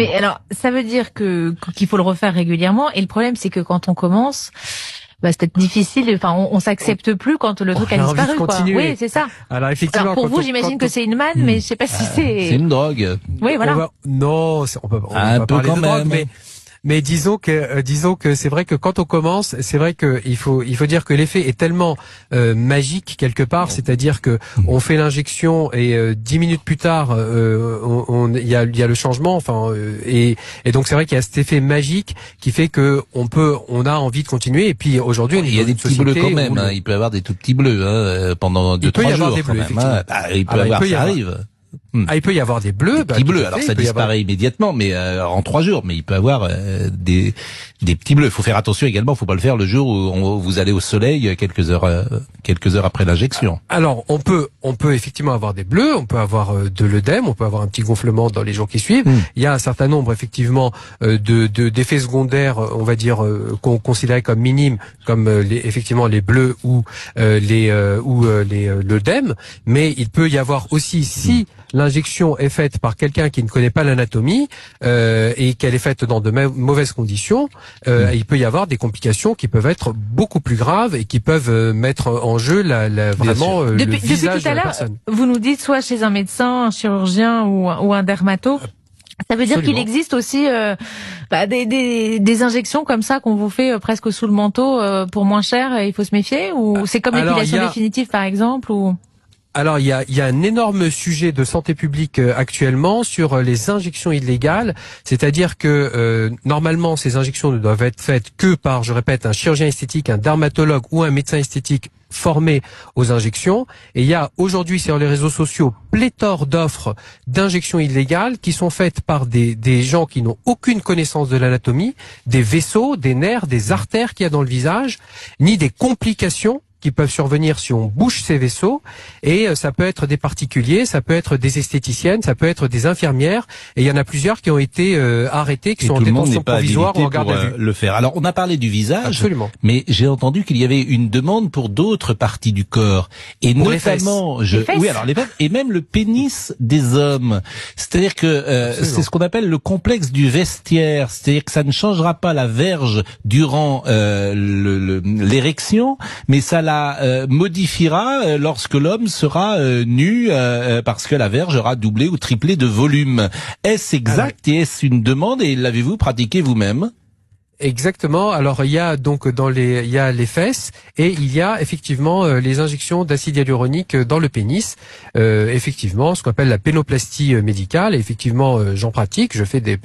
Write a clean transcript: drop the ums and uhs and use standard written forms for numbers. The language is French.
Mais alors, ça veut dire qu'il faut le refaire régulièrement. Et le problème, c'est que quand on commence, c'est peut-être difficile. Enfin, on s'accepte plus quand le truc a disparu, quoi. Oui, c'est ça. Alors effectivement, alors pour vous, j'imagine que c'est une manne, mais je sais pas si c'est. C'est une drogue. Oui, voilà. Non, on peut pas parler de drogue, mais disons que c'est vrai que quand on commence, c'est vrai que il faut dire que l'effet est tellement magique quelque part, c'est-à-dire que on fait l'injection et 10 minutes plus tard, il y a le changement, et donc c'est vrai qu'il y a cet effet magique qui fait que on a envie de continuer. Et puis aujourd'hui, il y a des petits bleus quand même. Il peut y avoir des tout petits bleus pendant 2-3 jours quand même. Il peut y avoir, ça arrive. Il peut y avoir des bleus. Des petits bleus, alors ça disparaît immédiatement, mais en 3 jours. Mais il peut y avoir des petits bleus. Il faut faire attention également. Il faut pas le faire le jour où vous allez au soleil quelques heures après l'injection. Alors on peut effectivement avoir des bleus, on peut avoir de l'œdème, on peut avoir un petit gonflement dans les jours qui suivent. Il y a un certain nombre effectivement d'effets secondaires, on va dire qu'on considérait comme minimes, comme effectivement les bleus ou l'œdème. Mais il peut y avoir aussi, si l'injection est faite par quelqu'un qui ne connaît pas l'anatomie et qu'elle est faite dans de mauvaises conditions, il peut y avoir des complications qui peuvent être beaucoup plus graves et qui peuvent mettre en jeu vraiment le visage de la personne. Vous nous dites soit chez un médecin, un chirurgien ou un dermato. Ça veut dire qu'il existe aussi des injections comme ça qu'on vous fait presque sous le manteau pour moins cher et il faut se méfier, ou c'est comme l'épilation définitive par exemple, ou... Alors il y a un énorme sujet de santé publique actuellement sur les injections illégales, c'est-à-dire que normalement ces injections ne doivent être faites que par, je répète, un chirurgien esthétique, un dermatologue ou un médecin esthétique formé aux injections. Et il y a aujourd'hui sur les réseaux sociaux pléthore d'offres d'injections illégales qui sont faites par des gens qui n'ont aucune connaissance de l'anatomie, des vaisseaux, des nerfs, des artères qu'il y a dans le visage, ni des complications qui peuvent survenir si on bouche ces vaisseaux, et ça peut être des particuliers, ça peut être des esthéticiennes, ça peut être des infirmières, et il y en a plusieurs qui ont été arrêtés, qui sont en détention provisoire ou en garde à vue. Le faire. Alors on a parlé du visage, absolument, mais j'ai entendu qu'il y avait une demande pour d'autres parties du corps, et pour notamment, oui, alors les fesses, et même le pénis des hommes. C'est-à-dire que c'est ce qu'on appelle le complexe du vestiaire, c'est-à-dire que ça ne changera pas la verge durant l'érection, mais ça la modifiera lorsque l'homme sera nu parce que la verge aura doublé ou triplé de volume. Est-ce exact et est-ce une demande et l'avez-vous pratiqué vous-même? Exactement. Alors il y a donc il y a les fesses et il y a effectivement les injections d'acide hyaluronique dans le pénis. Effectivement, ce qu'on appelle la pénoplastie médicale. Et effectivement, j'en pratique. Je fais des